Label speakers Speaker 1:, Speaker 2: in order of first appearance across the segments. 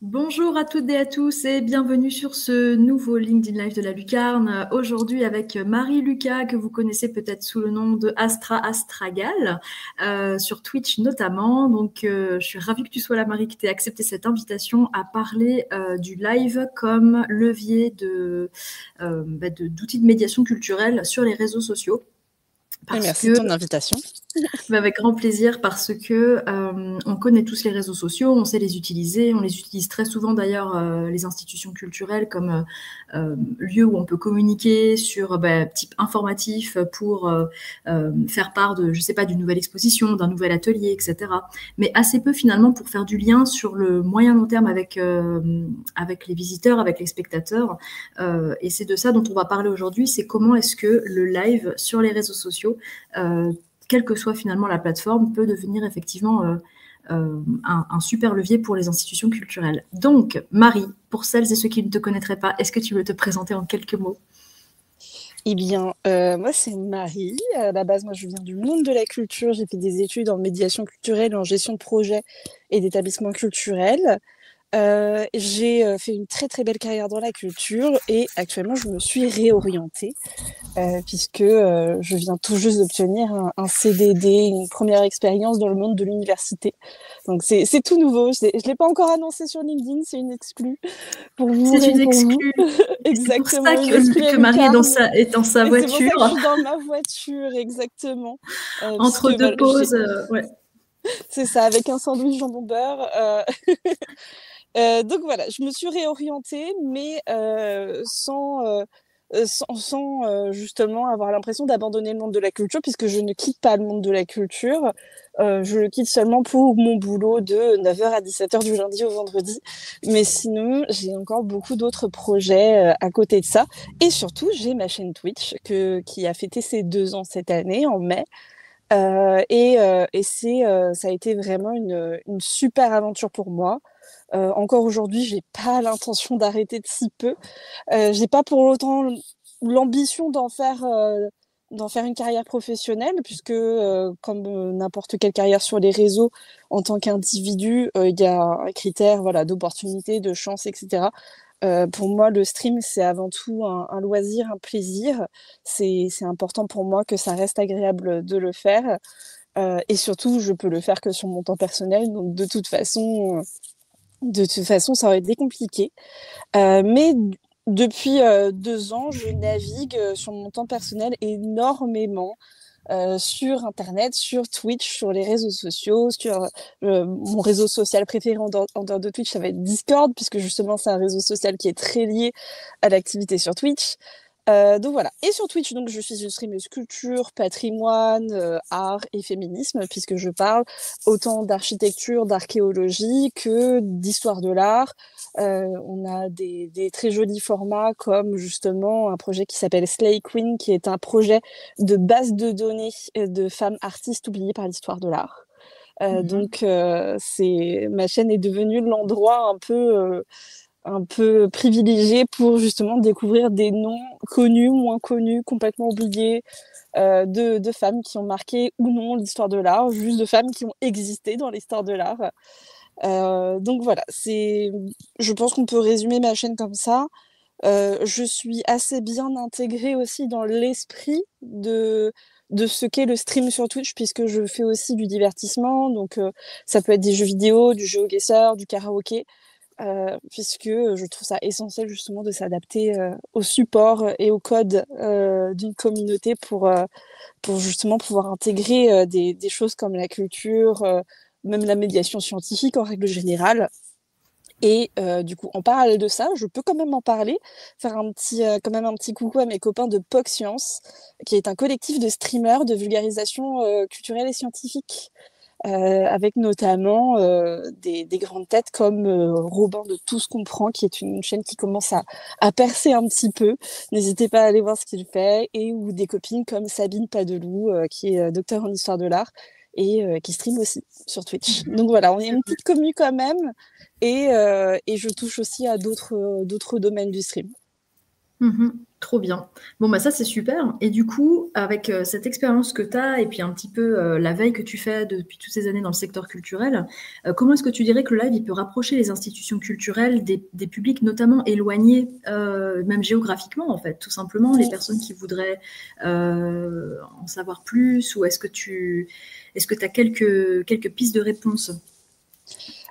Speaker 1: Bonjour à toutes et à tous et bienvenue sur ce nouveau LinkedIn Live de la Lucarne. Aujourd'hui avec Marie Lucas, que vous connaissez peut-être sous le nom de Astra Astragal, sur Twitch notamment. Donc je suis ravie que tu sois là, Marie, que tu aies accepté cette invitation à parler du live comme levier d'outils de médiation culturelle sur les réseaux sociaux.
Speaker 2: Et
Speaker 1: Parce
Speaker 2: merci de
Speaker 1: que
Speaker 2: ton invitation.
Speaker 1: Mais avec grand plaisir parce que on connaît tous les réseaux sociaux, on sait les utiliser, on les utilise très souvent d'ailleurs les institutions culturelles comme lieu où on peut communiquer sur type informatif pour faire part de, je sais pas, d'une nouvelle exposition, d'un nouvel atelier, etc. Mais assez peu finalement pour faire du lien sur le moyen long terme avec les visiteurs, avec les spectateurs. Et c'est de ça dont on va parler aujourd'hui, c'est comment est-ce que le live sur les réseaux sociaux quelle que soit finalement la plateforme, peut devenir effectivement un super levier pour les institutions culturelles. Donc, Marie, pour celles et ceux qui ne te connaîtraient pas, est-ce que tu veux te présenter en quelques mots?
Speaker 2: Eh bien, moi, c'est Marie. À la base, moi, je viens du monde de la culture. J'ai fait des études en médiation culturelle, en gestion de projet et d'établissements culturels. J'ai fait une très, très belle carrière dans la culture et actuellement, je me suis réorientée puisque je viens tout juste d'obtenir un CDD, une première expérience dans le monde de l'université. Donc, c'est tout nouveau. Je ne l'ai pas encore annoncé sur LinkedIn, c'est une exclue pour vous
Speaker 1: C'est
Speaker 2: et
Speaker 1: une
Speaker 2: pour vous.
Speaker 1: exclue. C'est pour ça
Speaker 2: Exactement, une exclue
Speaker 1: que
Speaker 2: à
Speaker 1: Marie
Speaker 2: lucarne.
Speaker 1: est dans sa
Speaker 2: Et c'est pour ça que je
Speaker 1: voiture,
Speaker 2: suis dans ma voiture, exactement. Puisque
Speaker 1: entre deux
Speaker 2: voilà,
Speaker 1: pauses. Ouais.
Speaker 2: c'est ça, avec un sandwich jambon beurre. Donc voilà, je me suis réorientée, mais sans justement avoir l'impression d'abandonner le monde de la culture, puisque je ne quitte pas le monde de la culture. Je le quitte seulement pour mon boulot de 9h à 17h du lundi au vendredi. Mais sinon, j'ai encore beaucoup d'autres projets à côté de ça. Et surtout, j'ai ma chaîne Twitch qui a fêté ses 2 ans cette année, en mai. Ça a été vraiment une super aventure pour moi. Encore aujourd'hui, j'ai pas l'intention d'arrêter de si peu. J'ai pas pour autant l'ambition d'en faire une carrière professionnelle, puisque comme n'importe quelle carrière sur les réseaux, en tant qu'individu, il y a un critère voilà, d'opportunité, de chance, etc. Pour moi, le stream, c'est avant tout un loisir, un plaisir. C'est important pour moi que ça reste agréable de le faire. Et surtout, je peux le faire que sur mon temps personnel. Donc, de toute façon, ça aurait été compliqué. Mais depuis 2 ans, je navigue sur mon temps personnel énormément sur Internet, sur Twitch, sur les réseaux sociaux, sur mon réseau social préféré en dehors de Twitch, ça va être Discord, puisque justement, c'est un réseau social qui est très lié à l'activité sur Twitch. Donc voilà. Et sur Twitch, donc, je suis une streameuse culture, patrimoine, art et féminisme, puisque je parle autant d'architecture, d'archéologie que d'histoire de l'art. On a des très jolis formats comme justement un projet qui s'appelle Slay Queen, qui est un projet de base de données de femmes artistes oubliées par l'histoire de l'art.
Speaker 1: Mhm.
Speaker 2: Donc, ma chaîne est devenue l'endroit un peu privilégié pour justement découvrir des noms connus, moins connus, complètement oubliés, de femmes qui ont marqué ou non l'histoire de l'art, juste de femmes qui ont existé dans l'histoire de l'art. Donc voilà, je pense qu'on peut résumer ma chaîne comme ça. Je suis assez bien intégrée aussi dans l'esprit de ce qu'est le stream sur Twitch, puisque je fais aussi du divertissement. Donc, ça peut être des jeux vidéo, du GeoGuessr, du karaoké, puisque je trouve ça essentiel justement de s'adapter au support et au code d'une communauté pour justement pouvoir intégrer des choses comme la culture, même la médiation scientifique en règle générale. Et du coup, en parallèle de ça, je peux quand même en parler, faire quand même un petit coucou à mes copains de POC Science, qui est un collectif de streamers de vulgarisation culturelle et scientifique, avec notamment des grandes têtes comme Robin de Tous Comprend, qui est une chaîne qui commence à percer un petit peu. N'hésitez pas à aller voir ce qu'il fait, et ou des copines comme Sabine Padelou, qui est docteur en histoire de l'art et qui stream aussi sur Twitch. Donc voilà, on est une petite commu quand même, et je touche aussi à d'autres domaines du stream.
Speaker 1: Mmh. Trop bien. Bon, bah, ça, c'est super et du coup, avec, cette expérience que tu as et puis un petit peu, la veille que tu fais depuis toutes ces années dans le secteur culturel, comment est-ce que tu dirais que le live, il peut rapprocher les institutions culturelles des publics notamment éloignés, même géographiquement, en fait, tout simplement, les personnes qui voudraient, en savoir plus ou est-ce que tu as quelques pistes de réponse?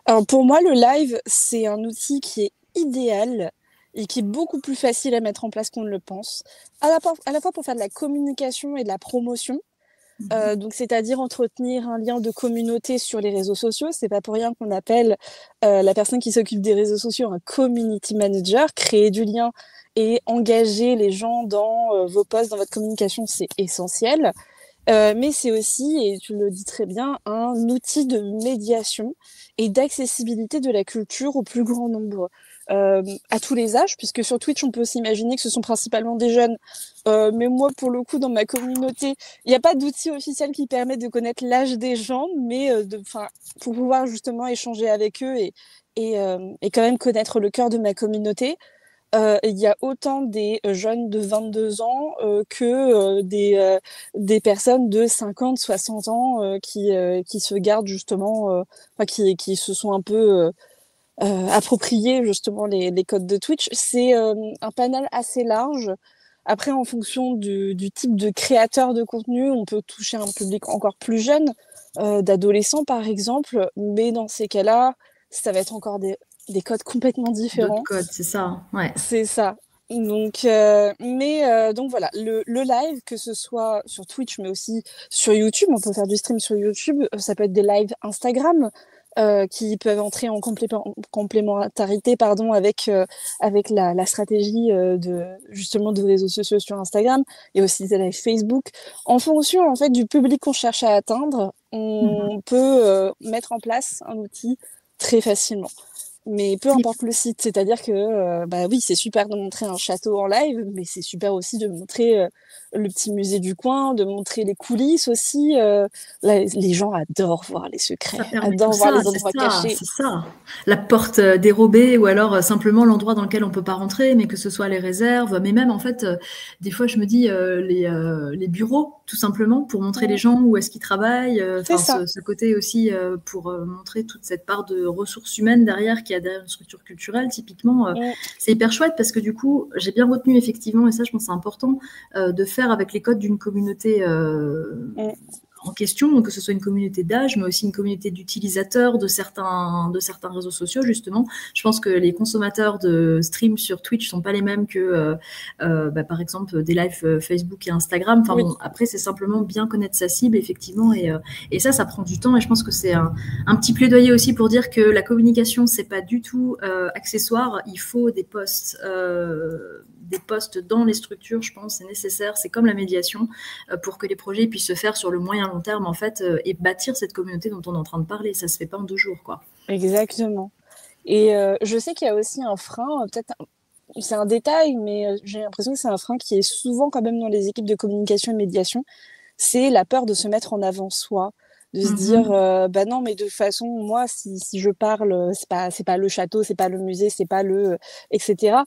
Speaker 2: Alors pour moi, le live, c'est un outil qui est idéal et qui est beaucoup plus facile à mettre en place qu'on ne le pense. À la fois pour faire de la communication et de la promotion,
Speaker 1: Mmh.
Speaker 2: donc c'est-à-dire entretenir un lien de communauté sur les réseaux sociaux. C'est pas pour rien qu'on appelle, la personne qui s'occupe des réseaux sociaux un community manager. Créer du lien et engager les gens dans, vos posts, dans votre communication, c'est essentiel. Mais c'est aussi, et tu le dis très bien, un outil de médiation et d'accessibilité de la culture au plus grand nombre, à tous les âges, puisque sur Twitch, on peut s'imaginer que ce sont principalement des jeunes. Mais moi, pour le coup, dans ma communauté, il n'y a pas d'outil officiel qui permet de connaître l'âge des gens, mais pour pouvoir justement échanger avec eux et quand même connaître le cœur de ma communauté. Il y a autant des jeunes de 22 ans que des personnes de 50, 60 ans qui se gardent justement, qui se sont un peu appropriés justement les codes de Twitch. C'est un panel assez large. Après, en fonction du type de créateur de contenu, on peut toucher un public encore plus jeune, d'adolescents par exemple, mais dans ces cas-là, ça va être encore des codes complètement
Speaker 1: D'autres
Speaker 2: différents.
Speaker 1: codes, c'est ça, hein? Ouais.
Speaker 2: C'est ça. Donc voilà, le live, que ce soit sur Twitch, mais aussi sur YouTube, on peut faire du stream sur YouTube, ça peut être des lives Instagram qui peuvent entrer en complémentarité pardon, avec la stratégie justement de réseaux sociaux sur Instagram et aussi des lives Facebook. En fonction en fait du public qu'on cherche à atteindre,
Speaker 1: Mmh.
Speaker 2: on peut mettre en place un outil très facilement. Mais peu importe le site, c'est-à-dire que, bah oui, c'est super de montrer un château en live, mais c'est super aussi de montrer, le petit musée du coin, de montrer les coulisses aussi, là, les gens adorent voir les secrets,
Speaker 1: Ça permet tout
Speaker 2: adorent voir
Speaker 1: ça,
Speaker 2: les endroits cachés.
Speaker 1: c'est ça. La porte dérobée ou alors simplement l'endroit dans lequel on peut pas rentrer, mais que ce soit les réserves, mais même en fait, des fois je me dis les bureaux, tout simplement, pour montrer les
Speaker 2: Mmh,
Speaker 1: gens où est-ce qu'ils travaillent,
Speaker 2: c'est
Speaker 1: enfin
Speaker 2: ça.
Speaker 1: ce côté aussi pour montrer toute cette part de ressources humaines derrière qu'il y a derrière une structure culturelle, typiquement,
Speaker 2: Mmh,
Speaker 1: c'est hyper chouette parce que du coup, j'ai bien retenu effectivement, et ça je pense c'est important, de faire avec les codes d'une communauté
Speaker 2: mmh.
Speaker 1: en question, donc que ce soit une communauté d'âge, mais aussi une communauté d'utilisateurs de certains réseaux sociaux, justement. Je pense que les consommateurs de stream sur Twitch sont pas les mêmes que, par exemple, des lives Facebook et Instagram. Enfin
Speaker 2: Oui,
Speaker 1: bon, après, c'est simplement bien connaître sa cible, effectivement, et ça prend du temps, et je pense que c'est un petit plaidoyer aussi pour dire que la communication, c'est pas du tout accessoire. Il faut des postes dans les structures, je pense, c'est nécessaire. C'est comme la médiation pour que les projets puissent se faire sur le moyen long terme en fait et bâtir cette communauté dont on est en train de parler. Ça se fait pas en 2 jours, quoi.
Speaker 2: exactement. Et je sais qu'il y a aussi un frein, c'est un détail, mais j'ai l'impression que c'est un frein qui est souvent quand même dans les équipes de communication et de médiation, c'est la peur de se mettre en avant soi, de se dire
Speaker 1: Mhm.
Speaker 2: bah non mais de toute façon moi si je parle c'est pas le château, c'est pas le musée, c'est pas le etc.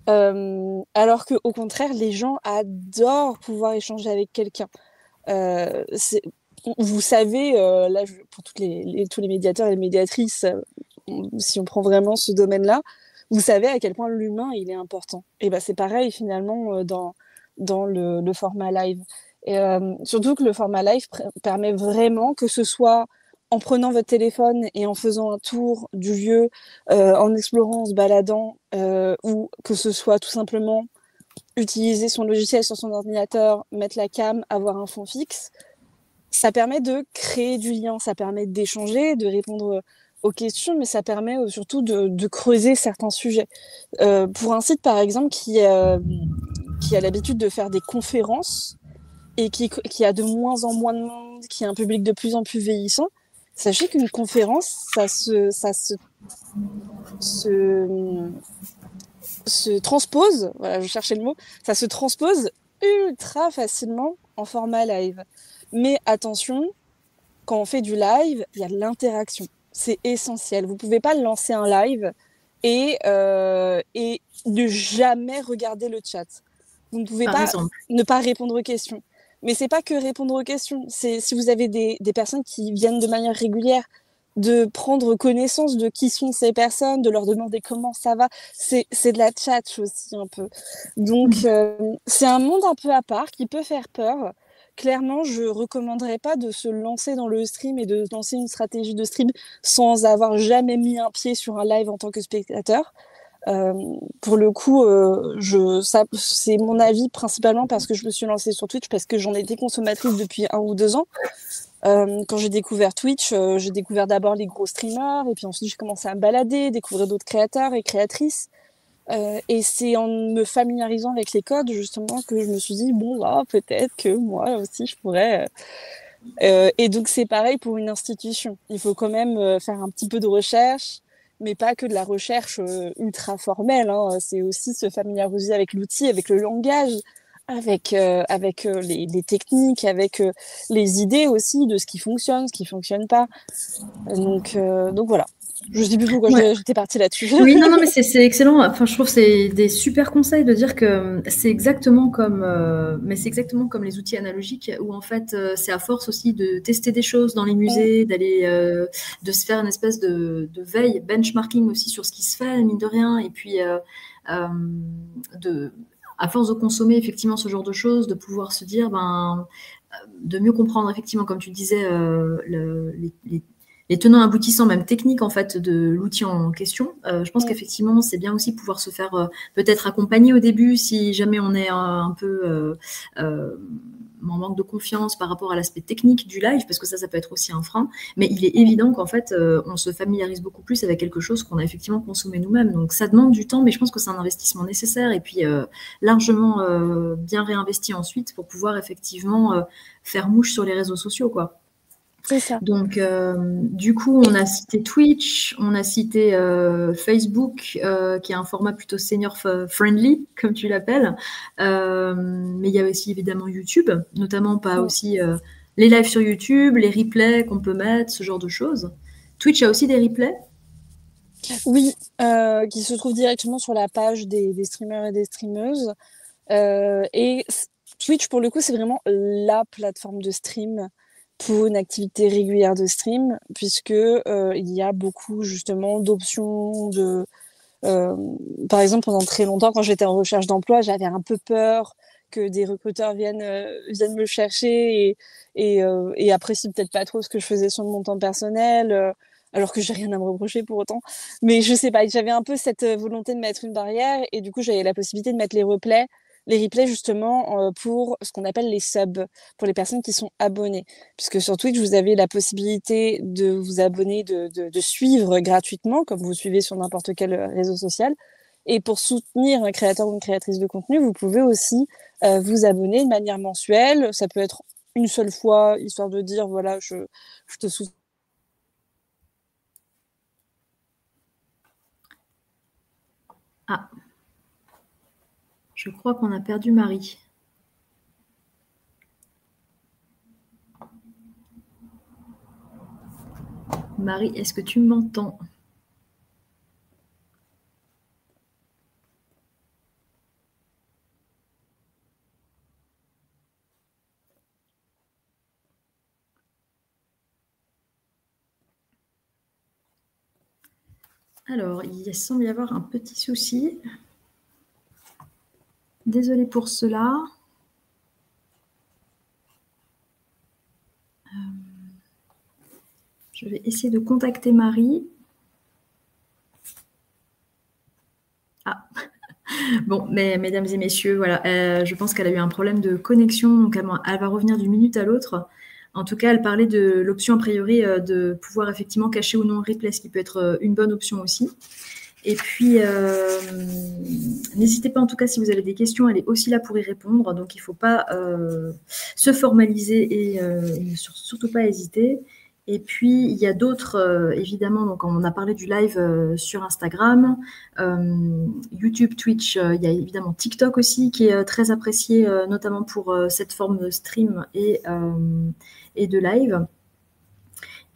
Speaker 2: Alors que au contraire les gens adorent pouvoir échanger avec quelqu'un. C'est vous savez là pour tous les médiateurs et les médiatrices si on prend vraiment ce domaine-là, vous savez à quel point l'humain il est important. Et ben c'est pareil finalement dans le format live. Et surtout que le format live permet vraiment que ce soit en prenant votre téléphone et en faisant un tour du lieu, en explorant, en se baladant, ou que ce soit tout simplement utiliser son logiciel sur son ordinateur, mettre la cam, avoir un fond fixe, ça permet de créer du lien, ça permet d'échanger, de répondre aux questions, mais ça permet surtout de creuser certains sujets. Pour un site, par exemple, qui a l'habitude de faire des conférences et qui a de moins en moins de monde, qui a un public de plus en plus vieillissant, sachez qu'une conférence, se, se transpose, voilà, je cherchais le mot, ça se transpose ultra facilement en format live. Mais attention, quand on fait du live, il y a de l'interaction. C'est essentiel. Vous pouvez pas lancer un live et ne jamais regarder le chat. Vous ne pouvez
Speaker 1: Par
Speaker 2: pas
Speaker 1: exemple.
Speaker 2: ne pas répondre aux questions. Mais c'est pas que répondre aux questions. C'est si vous avez des personnes qui viennent de manière régulière, de prendre connaissance de qui sont ces personnes, de leur demander comment ça va. C'est de la chat aussi un peu. Donc c'est un monde un peu à part qui peut faire peur. Clairement, je recommanderais pas de se lancer dans le stream et de lancer une stratégie de stream sans avoir jamais mis un pied sur un live en tant que spectateur. Pour le coup, c'est mon avis principalement parce que je me suis lancée sur Twitch parce que j'en étais consommatrice depuis 1 ou 2 ans. Quand j'ai découvert Twitch, j'ai découvert d'abord les gros streamers et puis ensuite j'ai commencé à me balader, découvrir d'autres créateurs et créatrices. Et c'est en me familiarisant avec les codes justement que je me suis dit bon là peut-être que moi aussi je pourrais. Et donc c'est pareil pour une institution. Il faut quand même faire un petit peu de recherche, mais pas que de la recherche ultra formelle. Hein. C'est aussi se familiariser avec l'outil, avec le langage, avec les techniques, avec les idées aussi de ce qui fonctionne pas. Donc voilà. Je sais plus pourquoi
Speaker 1: Ouais.
Speaker 2: j'étais partie là-dessus.
Speaker 1: Oui, non, mais c'est excellent. Enfin, je trouve que c'est des super conseils de dire que c'est exactement comme, mais c'est exactement comme les outils analogiques où en fait, c'est à force aussi de tester des choses dans les musées, d'aller, de se faire une espèce de veille, benchmarking aussi sur ce qui se fait, mine de rien, et puis de, à force de consommer effectivement ce genre de choses, de pouvoir se dire, ben, de mieux comprendre effectivement, comme tu disais, les tenants aboutissants, même techniques en fait, de l'outil en question. Je pense qu'effectivement, c'est bien aussi pouvoir se faire peut-être accompagner au début si jamais on est un peu en manque de confiance par rapport à l'aspect technique du live, parce que ça peut être aussi un frein. Mais il est évident qu'en fait, on se familiarise beaucoup plus avec quelque chose qu'on a effectivement consommé nous-mêmes. Donc ça demande du temps, mais je pense que c'est un investissement nécessaire et puis largement bien réinvesti ensuite pour pouvoir effectivement faire mouche sur les réseaux sociaux, quoi.
Speaker 2: C'est ça.
Speaker 1: Donc, du coup, on a cité Twitch, on a cité Facebook, qui est un format plutôt senior friendly, comme tu l'appelles. Mais il y a aussi évidemment YouTube, notamment pas aussi les lives sur YouTube, les replays qu'on peut mettre, ce genre de choses. Twitch a aussi des replays.
Speaker 2: Oui, qui se trouvent directement sur la page des streamers et des streameuses. Et Twitch, pour le coup, c'est vraiment la plateforme de stream pour une activité régulière de stream, puisque il y a beaucoup justement d'options par exemple, pendant très longtemps, quand j'étais en recherche d'emploi, j'avais un peu peur que des recruteurs viennent me chercher et apprécient peut-être pas trop ce que je faisais sur mon temps personnel, alors que j'ai rien à me reprocher pour autant. Mais je sais pas, j'avais un peu cette volonté de mettre une barrière et du coup, j'avais la possibilité de mettre les replays justement pour ce qu'on appelle les subs, pour les personnes qui sont abonnées. Puisque sur Twitch, vous avez la possibilité de vous abonner, de suivre gratuitement, comme vous suivez sur n'importe quel réseau social. Et pour soutenir un créateur ou une créatrice de contenu, vous pouvez aussi vous abonner de manière mensuelle. Ça peut être une seule fois, histoire de dire, voilà, je te soutiens.
Speaker 1: Ah, je crois qu'on a perdu Marie. Marie, est-ce que tu m'entends ? Alors, il semble y avoir un petit souci. Désolée pour cela. Je vais essayer de contacter Marie. Ah, bon, mais mesdames et messieurs, voilà, je pense qu'elle a eu un problème de connexion, donc elle va revenir d'une minute à l'autre. En tout cas, elle parlait de l'option a priori de pouvoir effectivement cacher ou non le replay, ce qui peut être une bonne option aussi. Et puis, n'hésitez pas en tout cas si vous avez des questions, elle est aussi là pour y répondre. Donc, il ne faut pas se formaliser et surtout pas hésiter. Et puis, il y a d'autres, évidemment, donc on a parlé du live sur Instagram, YouTube, Twitch, il y a évidemment TikTok aussi qui est très apprécié, notamment pour cette forme de stream et de live.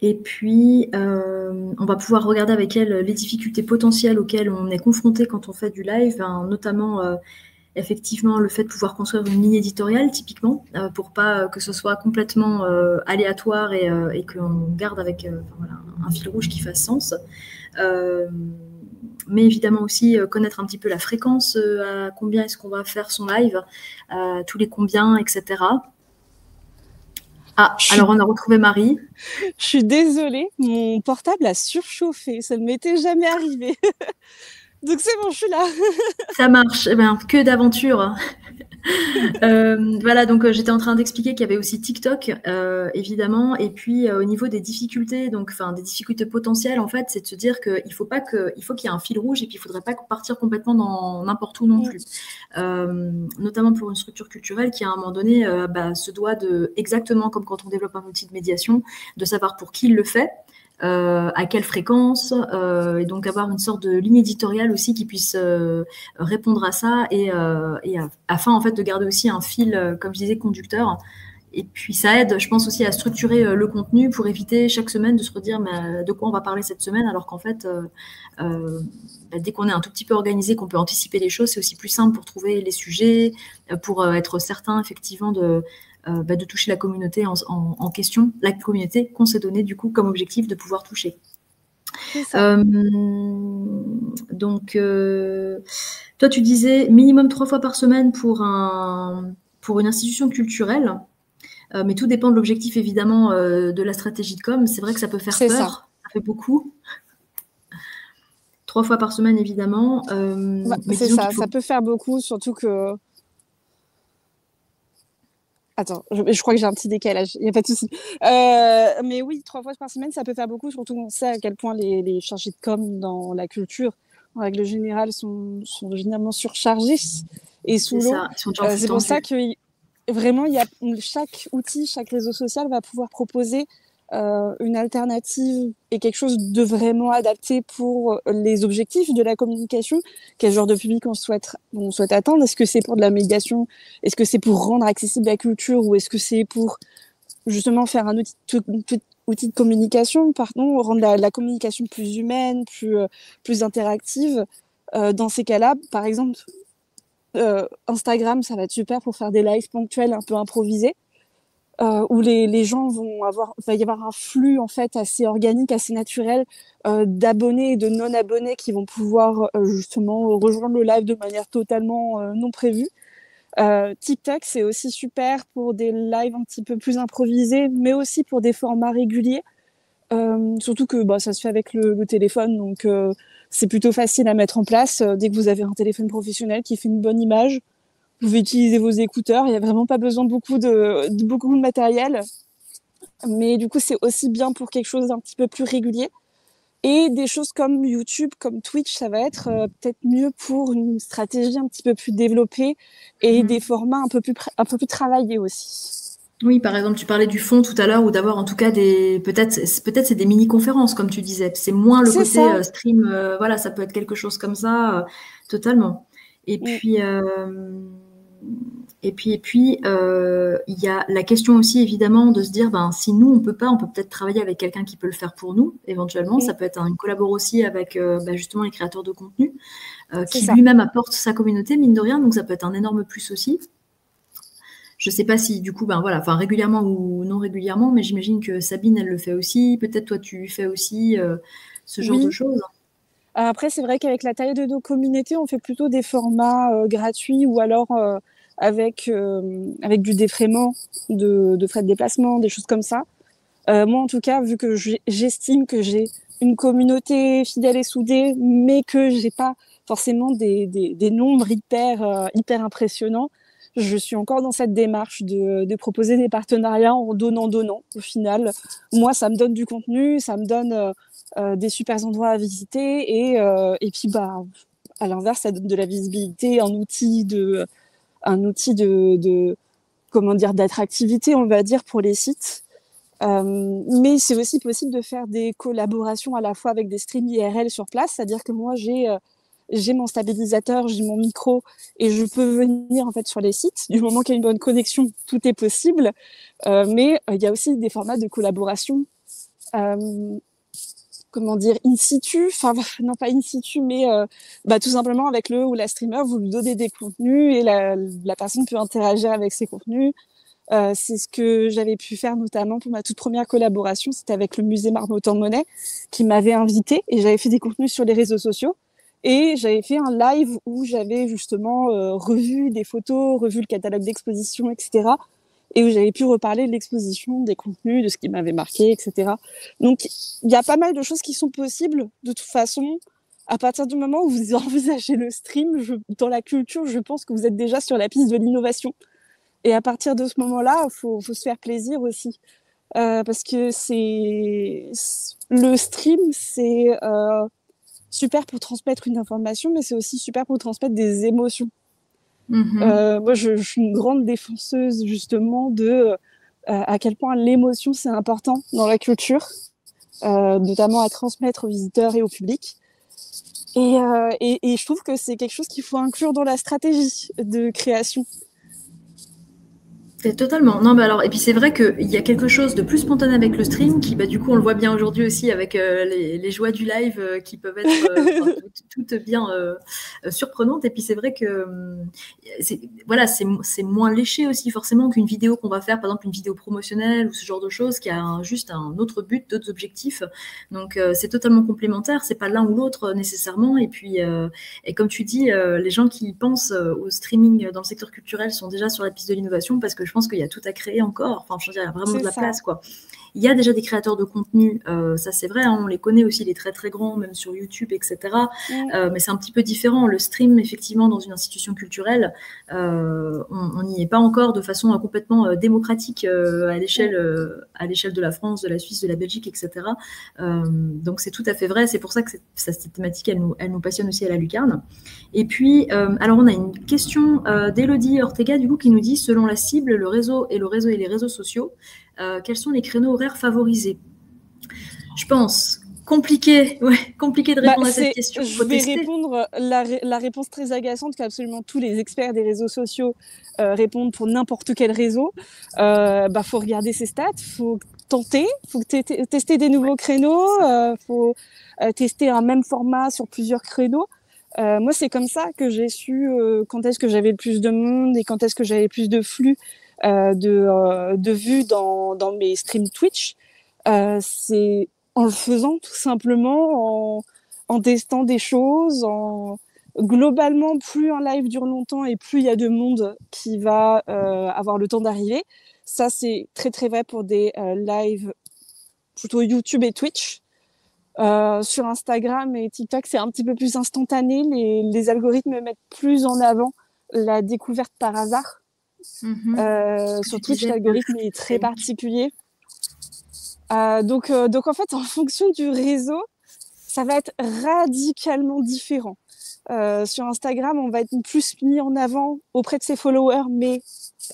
Speaker 1: Et puis, on va pouvoir regarder avec elle les difficultés potentielles auxquelles on est confronté quand on fait du live, hein, notamment effectivement le fait de pouvoir construire une ligne éditoriale typiquement, pour pas que ce soit complètement aléatoire et qu'on garde avec voilà, un fil rouge qui fasse sens. Mais évidemment aussi connaître un petit peu la fréquence, à combien est-ce qu'on va faire son live, tous les combien, etc. Ah, alors on a retrouvé Marie.
Speaker 2: Je suis désolée, mon portable a surchauffé, ça ne m'était jamais arrivé. Donc c'est bon, je suis là.
Speaker 1: Ça marche, eh ben, que d'aventure. Voilà, donc j'étais en train d'expliquer qu'il y avait aussi TikTok, évidemment, et puis au niveau des difficultés, donc enfin des difficultés potentielles, en fait, c'est de se dire qu'il faut pas que, il faut qu'il y ait un fil rouge et puis il faudrait pas partir complètement dans n'importe où non plus. Notamment pour une structure culturelle qui à un moment donné se doit de, exactement comme quand on développe un outil de médiation, de savoir pour qui il le fait. À quelle fréquence, et donc avoir une sorte de ligne éditoriale aussi qui puisse répondre à ça et afin en fait de garder aussi un fil, comme je disais, conducteur. Et puis ça aide, je pense aussi à structurer le contenu pour éviter chaque semaine de se redire de quoi on va parler cette semaine, alors qu'en fait, dès qu'on est un tout petit peu organisé, qu'on peut anticiper les choses, c'est aussi plus simple pour trouver les sujets, pour être certain effectivement de toucher la communauté en question, la communauté qu'on s'est donné du coup comme objectif de pouvoir toucher. Donc, toi, tu disais minimum 3 fois par semaine pour une institution culturelle, mais tout dépend de l'objectif évidemment de la stratégie de com. C'est vrai que ça peut faire peur, ça fait beaucoup. 3 fois par semaine évidemment.
Speaker 2: Mais c'est ça, ça peut faire beaucoup, surtout que. Attends, je crois que j'ai un petit décalage, il n'y a pas de souci. Mais oui, 3 fois par semaine, ça peut faire beaucoup, surtout qu'on sait à quel point les chargés de com dans la culture, en règle générale, sont généralement surchargés et sous l'eau. C'est pour ça que vraiment, chaque outil, chaque réseau social va pouvoir proposer une alternative et quelque chose de vraiment adapté pour les objectifs de la communication. Quel genre de public on souhaite atteindre? Est-ce que c'est pour de la médiation? Est-ce que c'est pour rendre accessible la culture? Ou est-ce que c'est pour justement faire un outil de communication, rendre la communication plus humaine, plus interactive? Dans ces cas-là, par exemple, Instagram, ça va être super pour faire des lives ponctuels un peu improvisés. Où les gens va y avoir un flux en fait assez organique, assez naturel d'abonnés et de non-abonnés qui vont pouvoir justement rejoindre le live de manière totalement non prévue. TikTok, c'est aussi super pour des lives un petit peu plus improvisés, mais aussi pour des formats réguliers. Surtout que ça se fait avec le téléphone, donc c'est plutôt facile à mettre en place. Dès que vous avez un téléphone professionnel qui fait une bonne image, vous pouvez utiliser vos écouteurs, il n'y a vraiment pas besoin de beaucoup de matériel. Mais du coup, c'est aussi bien pour quelque chose d'un petit peu plus régulier. Et des choses comme YouTube, comme Twitch, ça va être peut-être mieux pour une stratégie un petit peu plus développée et des formats un peu plus travaillés aussi.
Speaker 1: Oui, par exemple, tu parlais du fond tout à l'heure, ou d'avoir en tout cas peut-être c'est des mini-conférences, comme tu disais. C'est moins le côté stream, voilà, ça peut être quelque chose comme ça, totalement. Et puis, il y a la question aussi, évidemment, de se dire, si nous, on peut peut-être travailler avec quelqu'un qui peut le faire pour nous, éventuellement. Ça peut être une collabo aussi avec justement les créateurs de contenu, qui lui-même apporte sa communauté, mine de rien. Donc, ça peut être un énorme plus aussi. Je ne sais pas si, du coup, régulièrement ou non régulièrement, mais j'imagine que Sabine, elle le fait aussi. Peut-être toi, tu fais aussi ce genre de choses.
Speaker 2: Après, c'est vrai qu'avec la taille de nos communautés, on fait plutôt des formats gratuits ou alors avec du défraiement de frais de déplacement, des choses comme ça. Moi, en tout cas, vu que j'estime que j'ai une communauté fidèle et soudée, mais que j'ai pas forcément des nombres hyper impressionnants, je suis encore dans cette démarche de proposer des partenariats en donnant. Au final, moi, ça me donne du contenu, ça me donne des super endroits à visiter et puis à l'inverse, ça donne de la visibilité, un outil de comment dire, d'attractivité, on va dire, pour les sites. Mais c'est aussi possible de faire des collaborations à la fois avec des streams IRL sur place, c'est-à-dire que moi j'ai mon stabilisateur, j'ai mon micro et je peux venir en fait sur les sites. Du moment qu'il y a une bonne connexion, tout est possible. Mais il y a aussi des formats de collaboration comment dire, in situ, enfin non pas in situ, mais tout simplement avec le ou la streamer, vous lui donnez des contenus et la personne peut interagir avec ces contenus. C'est ce que j'avais pu faire notamment pour ma toute première collaboration, c'était avec le musée Marmottan-Monet qui m'avait invitée et j'avais fait des contenus sur les réseaux sociaux et j'avais fait un live où j'avais justement revu des photos, revu le catalogue d'exposition, etc. et où j'avais pu reparler de l'exposition, des contenus, de ce qui m'avait marqué, etc. Donc, il y a pas mal de choses qui sont possibles. De toute façon, à partir du moment où vous envisagez le stream, dans la culture, je pense que vous êtes déjà sur la piste de l'innovation. Et à partir de ce moment-là, faut se faire plaisir aussi. Parce que le stream, c'est super pour transmettre une information, mais c'est aussi super pour transmettre des émotions. Moi, je suis une grande défenseuse justement de à quel point l'émotion c'est important dans la culture, notamment à transmettre aux visiteurs et au public. Et je trouve que c'est quelque chose qu'il faut inclure dans la stratégie de création.
Speaker 1: Totalement. Non, alors, et puis c'est vrai qu'il y a quelque chose de plus spontané avec le stream qui, du coup, on le voit bien aujourd'hui aussi avec les joies du live qui peuvent être toutes bien surprenantes. Et puis c'est vrai que c'est moins léché aussi forcément qu'une vidéo qu'on va faire, par exemple une vidéo promotionnelle ou ce genre de choses qui a juste un autre but, d'autres objectifs. Donc c'est totalement complémentaire. C'est pas l'un ou l'autre nécessairement. Et puis et comme tu dis, les gens qui pensent au streaming dans le secteur culturel sont déjà sur la piste de l'innovation parce que je pense qu'il y a tout à créer encore. Enfin, je veux dire, il y a vraiment de la place, quoi. Il y a déjà des créateurs de contenu, ça c'est vrai, hein, on les connaît aussi, les très très grands, même sur YouTube, etc. Mais c'est un petit peu différent. Le stream, effectivement, dans une institution culturelle, on n'y est pas encore de façon complètement démocratique à l'échelle de la France, de la Suisse, de la Belgique, etc. Donc c'est tout à fait vrai. C'est pour ça que cette thématique, elle nous passionne aussi à la Lucarne. Et puis, alors on a une question d'Élodie Ortega, du coup, qui nous dit, selon la cible, le réseau et les réseaux sociaux, quels sont les créneaux horaires favorisés? Je pense compliqué de répondre à cette question.
Speaker 2: Je vais répondre la réponse très agaçante qu'absolument tous les experts des réseaux sociaux répondent pour n'importe quel réseau. Faut regarder ses stats, faut tenter, faut tester des nouveaux créneaux, faut tester un même format sur plusieurs créneaux. Moi, c'est comme ça que j'ai su quand est-ce que j'avais le plus de monde et quand est-ce que j'avais le plus de flux de vues dans mes streams Twitch. C'est en le faisant tout simplement, en testant des choses. Globalement, plus un live dure longtemps et plus il y a de monde qui va avoir le temps d'arriver. Ça, c'est très très vrai pour des lives plutôt YouTube et Twitch. Sur Instagram et TikTok, c'est un petit peu plus instantané. Les algorithmes mettent plus en avant la découverte par hasard. Sur Twitch, l'algorithme est très particulier. Donc en fait, en fonction du réseau, ça va être radicalement différent. Sur Instagram, on va être plus mis en avant auprès de ses followers, mais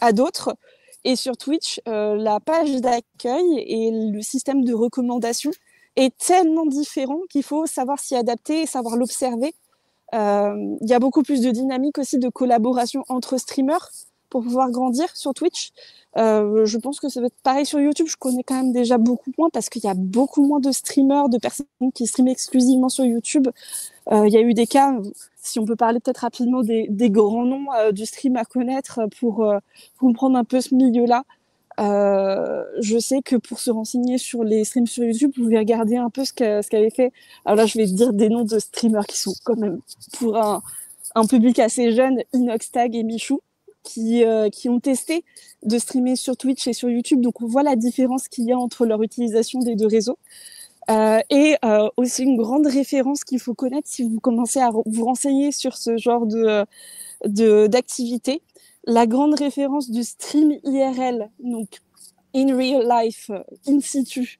Speaker 2: à d'autres. Et sur Twitch, la page d'accueil et le système de recommandation est tellement différent qu'il faut savoir s'y adapter et savoir l'observer. Il y a beaucoup plus de dynamique aussi de collaboration entre streamers pour pouvoir grandir sur Twitch. Je pense que ça va être pareil sur YouTube. Je connais quand même déjà beaucoup moins parce qu'il y a beaucoup moins de streamers, de personnes qui streament exclusivement sur YouTube. Il y a eu des cas, si on peut parler peut-être rapidement des grands noms du stream à connaître pour comprendre un peu ce milieu-là. Je sais que pour se renseigner sur les streams sur YouTube, vous pouvez regarder un peu ce qu'avait fait. Alors là, je vais dire des noms de streamers qui sont quand même pour un public assez jeune, Inoxtag et Michou, qui ont testé de streamer sur Twitch et sur YouTube. Donc, on voit la différence qu'il y a entre leur utilisation des deux réseaux. Et aussi une grande référence qu'il faut connaître si vous commencez à vous renseigner sur ce genre d'activité. La grande référence du stream IRL, donc in real life, in situ,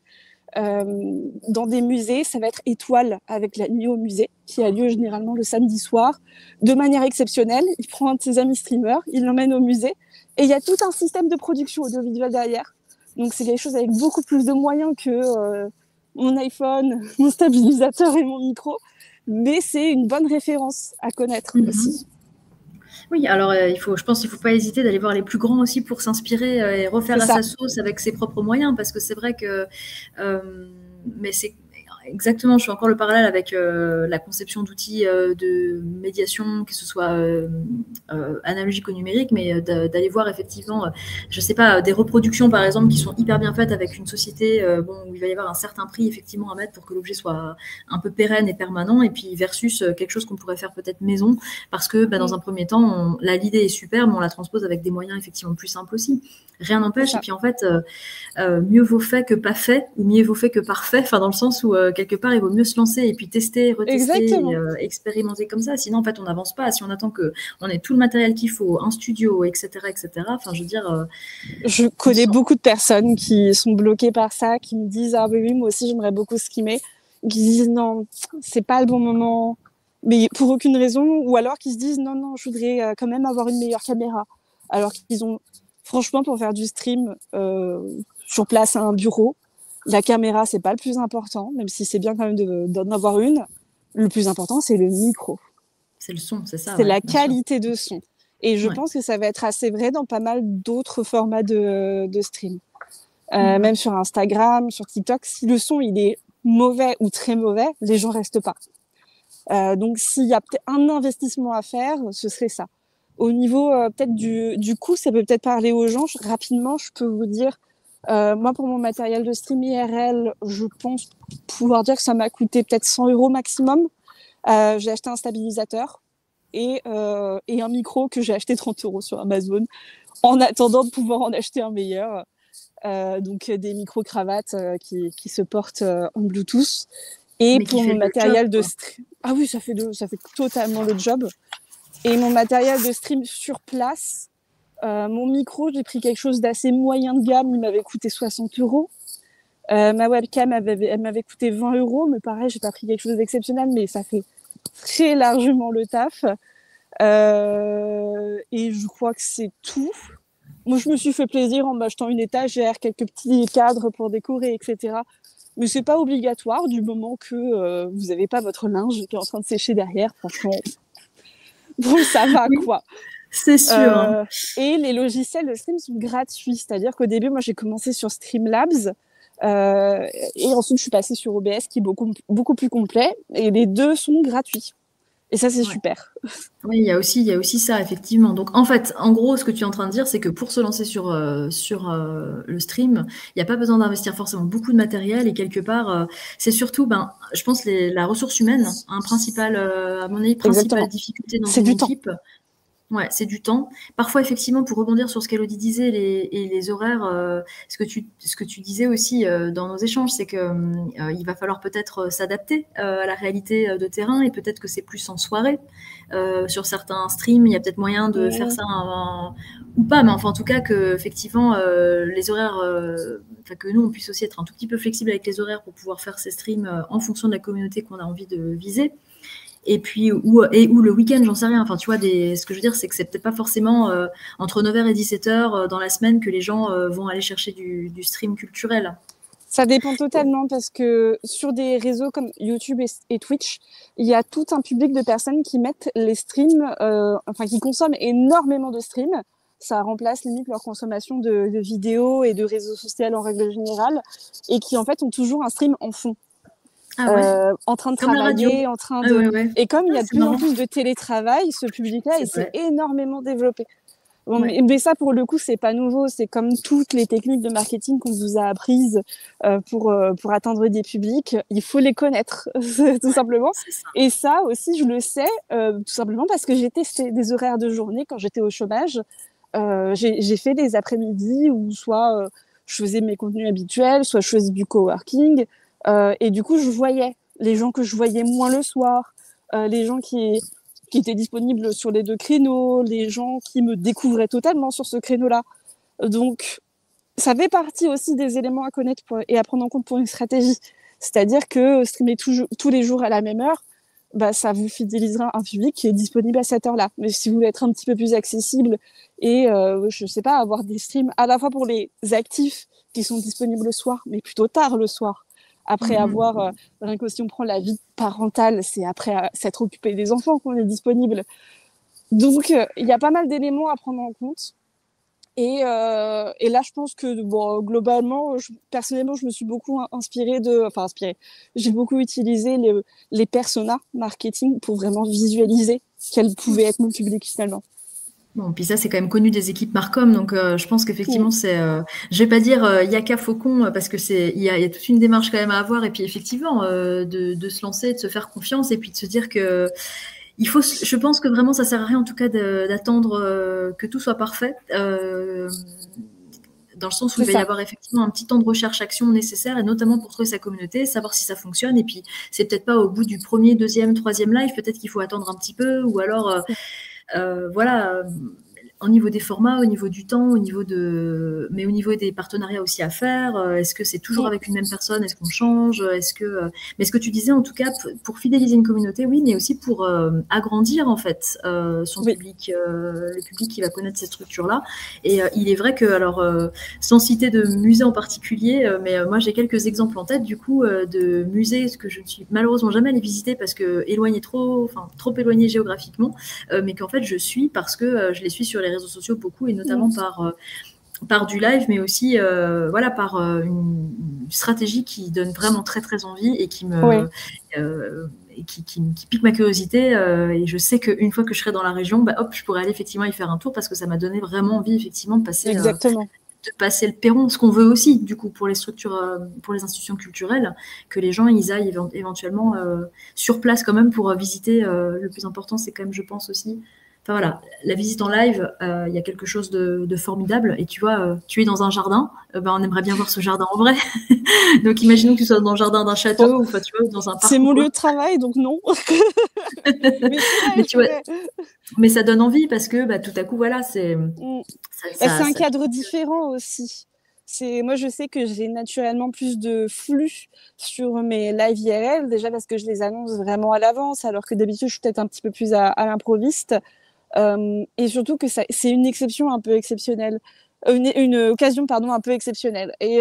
Speaker 2: dans des musées, ça va être Étoile avec la nuit au musée, qui a lieu généralement le samedi soir, de manière exceptionnelle. Il prend un de ses amis streamers, il l'emmène au musée, et il y a tout un système de production audiovisuelle derrière. Donc c'est quelque chose avec beaucoup plus de moyens que mon iPhone, mon stabilisateur et mon micro, mais c'est une bonne référence à connaître aussi.
Speaker 1: Oui, alors je pense qu'il ne faut pas hésiter d'aller voir les plus grands aussi pour s'inspirer et refaire à sa sauce avec ses propres moyens, parce que c'est vrai que mais c'est exactement, je fais encore le parallèle avec la conception d'outils de médiation, que ce soit analogique ou numérique, mais d'aller voir effectivement, je sais pas, des reproductions par exemple qui sont hyper bien faites avec une société où il va y avoir un certain prix effectivement à mettre pour que l'objet soit un peu pérenne et permanent, et puis versus quelque chose qu'on pourrait faire peut-être maison, parce que dans un premier temps, l'idée est super, mais on la transpose avec des moyens effectivement plus simples aussi. Rien n'empêche, et puis en fait, mieux vaut fait que pas fait, ou mieux vaut fait que parfait, enfin dans le sens où quelque part il vaut mieux se lancer et puis tester, retester, et, expérimenter comme ça. Sinon en fait on n'avance pas. Si on attend que on ait tout le matériel qu'il faut, un studio, etc., etc. Enfin je veux dire.
Speaker 2: Je connais beaucoup de personnes qui sont bloquées par ça, qui me disent ah oui moi aussi j'aimerais beaucoup skimer, qui disent non c'est pas le bon moment, mais pour aucune raison, ou alors qui se disent non je voudrais quand même avoir une meilleure caméra, alors qu'ils ont franchement pour faire du stream sur place à un bureau, la caméra c'est pas le plus important, même si c'est bien quand même d'en avoir une. Le plus important c'est le micro.
Speaker 1: C'est le son, c'est ça.
Speaker 2: C'est la qualité de son. Et je pense que ça va être assez vrai dans pas mal d'autres formats de stream. Même sur Instagram, sur TikTok, si le son il est mauvais ou très mauvais, les gens restent pas. Donc s'il y a peut-être un investissement à faire, ce serait ça. Au niveau peut-être du coût, ça peut peut-être parler aux gens. Rapidement, je peux vous dire, moi pour mon matériel de stream IRL, je pense pouvoir dire que ça m'a coûté peut-être 100 € maximum. J'ai acheté un stabilisateur et un micro que j'ai acheté 30 € sur Amazon en attendant de pouvoir en acheter un meilleur. Donc des micro-cravates qui se portent en Bluetooth. Et pour mon matériel de stream... Ah oui, ça fait totalement le job. Et mon matériel de stream sur place, mon micro, j'ai pris quelque chose d'assez moyen de gamme, il m'avait coûté 60 €. Ma webcam, elle m'avait coûté 20 €, mais pareil, j'ai pas pris quelque chose d'exceptionnel, mais ça fait très largement le taf. Et je crois que c'est tout. Moi, je me suis fait plaisir en m'achetant une étagère, quelques petits cadres pour décorer, etc. Mais c'est pas obligatoire du moment que vous n'avez pas votre linge qui est en train de sécher derrière. Franchement, bon, ça va quoi.
Speaker 1: C'est sûr.
Speaker 2: Et les logiciels de stream sont gratuits. C'est-à-dire qu'au début, moi, j'ai commencé sur Streamlabs. Et ensuite, je suis passée sur OBS qui est beaucoup plus complet. Et les deux sont gratuits. Et ça, c'est super.
Speaker 1: Oui, il y a aussi ça, effectivement. Donc, en fait, en gros, ce que tu es en train de dire, c'est que pour se lancer sur le stream, il n'y a pas besoin d'investir forcément beaucoup de matériel. Et quelque part, c'est surtout, je pense, la ressource humaine, à mon avis, principale difficulté dans une équipe. Ouais, c'est du temps. Parfois, effectivement, pour rebondir sur ce qu'Elodie disait, les horaires, ce que tu disais aussi dans nos échanges, c'est que il va falloir peut-être s'adapter à la réalité de terrain, et peut-être que c'est plus en soirée. Sur certains streams, il y a peut-être moyen de faire ça ou pas, mais enfin, en tout cas, que effectivement, les horaires, que nous, on puisse aussi être un tout petit peu flexible avec les horaires pour pouvoir faire ces streams en fonction de la communauté qu'on a envie de viser. Et puis, ou le week-end, j'en sais rien. Enfin, tu vois, ce que je veux dire, c'est que c'est peut-être pas forcément entre 9h et 17h dans la semaine que les gens vont aller chercher du stream culturel.
Speaker 2: Ça dépend totalement, parce que sur des réseaux comme YouTube et Twitch, il y a tout un public de personnes qui mettent les streams, qui consomment énormément de streams. Ça remplace limite leur consommation de vidéos et de réseaux sociaux en règle générale, et qui en fait ont toujours un stream en fond. En train de travailler, en train de... Et comme il y a de plus en plus de télétravail, ce public-là, il s'est énormément développé. Bon, mais ça, pour le coup, c'est pas nouveau. C'est comme toutes les techniques de marketing qu'on vous a apprises pour atteindre des publics. Il faut les connaître, tout simplement. Et ça aussi, je le sais, tout simplement parce que j'ai testé des horaires de journée quand j'étais au chômage. J'ai fait des après-midi où soit je faisais mes contenus habituels, soit je faisais du coworking. Et du coup, je voyais les gens que je voyais moins le soir, les gens qui étaient disponibles sur les deux créneaux, les gens qui me découvraient totalement sur ce créneau-là. Donc, ça fait partie aussi des éléments à connaître et à prendre en compte pour une stratégie. C'est-à-dire que streamer tous les jours à la même heure, ça vous fidélisera un public qui est disponible à cette heure-là. Mais si vous voulez être un petit peu plus accessible et, je sais pas, avoir des streams à la fois pour les actifs qui sont disponibles le soir, mais plutôt tard le soir, après avoir, rien que si on prend la vie parentale, c'est après s'être occupé des enfants qu'on est disponible. Donc, il y a pas mal d'éléments à prendre en compte. Et là, je pense que bon, globalement, personnellement, je me suis beaucoup inspirée. J'ai beaucoup utilisé les personas marketing pour vraiment visualiser quel pouvait être mon public finalement.
Speaker 1: Bon, puis ça, c'est quand même connu des équipes Marcom, donc je pense qu'effectivement, c'est, je vais pas dire yaka faucon, parce que il y a toute une démarche quand même à avoir, et puis effectivement, de se lancer, de se faire confiance, et puis de se dire que je pense que vraiment, ça sert à rien, en tout cas, d'attendre que tout soit parfait. Dans le sens où il va y avoir effectivement un petit temps de recherche-action nécessaire, et notamment pour trouver sa communauté, savoir si ça fonctionne. Et puis, c'est peut-être pas au bout du premier, deuxième, troisième live, peut-être qu'il faut attendre un petit peu, ou alors, voilà, au niveau des formats, au niveau du temps, mais au niveau des partenariats aussi à faire. Est-ce que c'est toujours avec une même personne? Est-ce qu'on change? Mais ce que tu disais, en tout cas, pour fidéliser une communauté, oui, mais aussi pour agrandir en fait son public, le public qui va connaître cette structure-là. Et il est vrai que, alors, sans citer de musée en particulier, mais moi j'ai quelques exemples en tête du coup de musées que je ne suis malheureusement jamais allée visiter parce que trop éloigné géographiquement, mais qu'en fait je suis parce que je les suis sur les réseaux sociaux beaucoup, et notamment par du live, mais aussi voilà, par une stratégie qui donne vraiment très très envie et qui me qui pique ma curiosité, et je sais qu'une fois que je serai dans la région, bah, hop, je pourrais aller effectivement y faire un tour parce que ça m'a donné vraiment envie effectivement de passer le perron, ce qu'on veut aussi du coup pour les structures, pour les institutions culturelles, que les gens ils aillent éventuellement sur place quand même pour visiter. Le plus important, c'est quand même, je pense aussi, enfin voilà, la visite en live, il y a quelque chose de formidable. Et tu vois, tu es dans un jardin, ben on aimerait bien voir ce jardin en vrai. Donc imaginons que tu sois dans le jardin d'un château, ou tu vois, dans un parc.
Speaker 2: C'est mon lieu de travail, donc non.
Speaker 1: Mais ça donne envie parce que bah, tout à coup, voilà, c'est
Speaker 2: un cadre différent aussi. Moi, je sais que j'ai naturellement plus de flux sur mes live IRL, déjà parce que je les annonce vraiment à l'avance, alors que d'habitude, je suis peut-être un petit peu plus à l'improviste. Et surtout que c'est une exception un peu exceptionnelle. Une occasion, pardon, un peu exceptionnelle. Et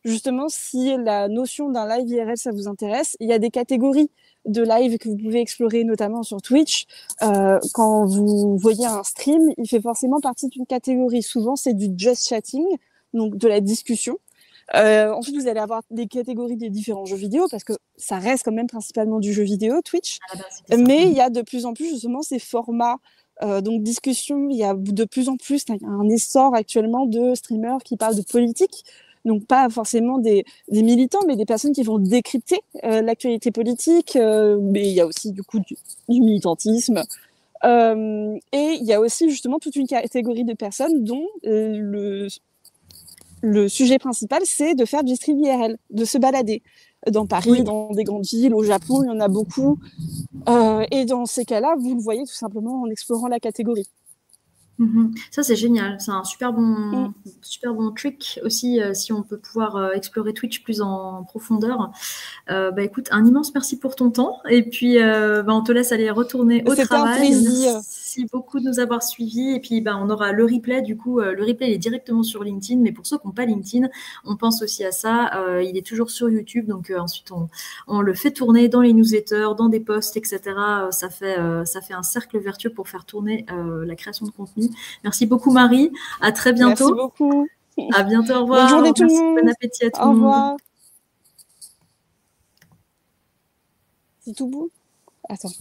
Speaker 2: justement, si la notion d'un live IRL, ça vous intéresse, il y a des catégories de live que vous pouvez explorer, notamment sur Twitch. Quand vous voyez un stream, il fait forcément partie d'une catégorie. Souvent, c'est du just chatting, donc de la discussion. Ensuite, vous allez avoir des catégories des différents jeux vidéo, parce que ça reste quand même principalement du jeu vidéo, Twitch. Mais il y a de plus en plus, justement, ces formats. Donc, discussion, il y a de plus en plus un essor actuellement de streamers qui parlent de politique. Donc, pas forcément des militants, mais des personnes qui vont décrypter l'actualité politique. Mais il y a aussi, du coup, du militantisme. Et il y a aussi, justement, toute une catégorie de personnes dont le sujet principal, c'est de faire du stream IRL, de se balader dans Paris, dans des grandes villes, au Japon, il y en a beaucoup. Et dans ces cas-là, vous le voyez tout simplement en explorant la catégorie.
Speaker 1: Ça, c'est génial. C'est un super bon trick aussi, si on peut pouvoir explorer Twitch plus en profondeur. Bah, écoute, un immense merci pour ton temps. Et puis, bah, on te laisse aller retourner au travail.
Speaker 2: C'était un plaisir.
Speaker 1: Merci beaucoup de nous avoir suivis. Et puis, bah, on aura le replay. Du coup, le replay, il est directement sur LinkedIn. Mais pour ceux qui n'ont pas LinkedIn, on pense aussi à ça. Il est toujours sur YouTube. Donc, ensuite, on le fait tourner dans les newsletters, dans des posts, etc. Ça fait un cercle vertueux pour faire tourner la création de contenu. Merci beaucoup, Marie. À très bientôt.
Speaker 2: Merci beaucoup.
Speaker 1: À bientôt. Au revoir.
Speaker 2: Bonne journée tout le monde.
Speaker 1: Bon appétit à tout le monde.
Speaker 2: Au revoir. C'est tout beau. Attends.